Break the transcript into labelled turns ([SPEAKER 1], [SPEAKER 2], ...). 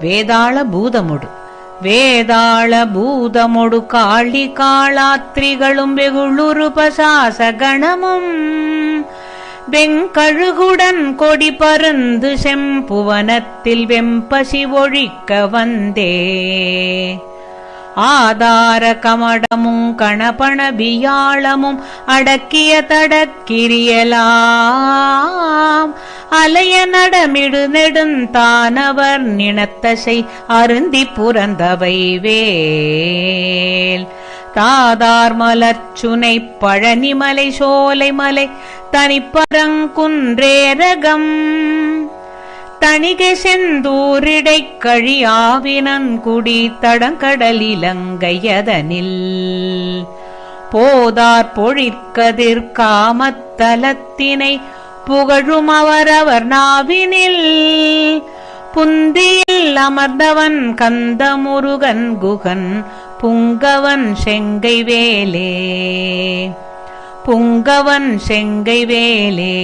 [SPEAKER 1] வேதாள பூதமொடு வேதாள பூதமொடு காளி காளாத்ரிகளும் வெகுளுரு பசாசகணமும் வெங்கழுகுடன் கொடி பருந்து செம்புவனத்தில் வெம்பசி ஒழிக்க வந்தே ஆதார கமடமும் கணபண வியாழமும் அடக்கிய தடக்கிரியலாம் அலைய நடமிடு நெடுந்தானவர் நினத்தசை அருந்தி புரந்தவை வேல் தாதார் மலர்ச்சுனை பழனிமலை சோலைமலை தனிப்பரங்குன்றேரகம் தணிகை செந்தூரிடை கழியாவினன்குடி தடங்கடலிலங்கையதனில் போதார் பொழிற்கதிர் காமத்தலத்தினை புகழும் அவரவர் நாவினில் புந்தியில் அமர்ந்தவன் கந்தமுருகன் குகன் புங்கவன் செங்கை வேலே புங்கவன் செங்கை வேலே.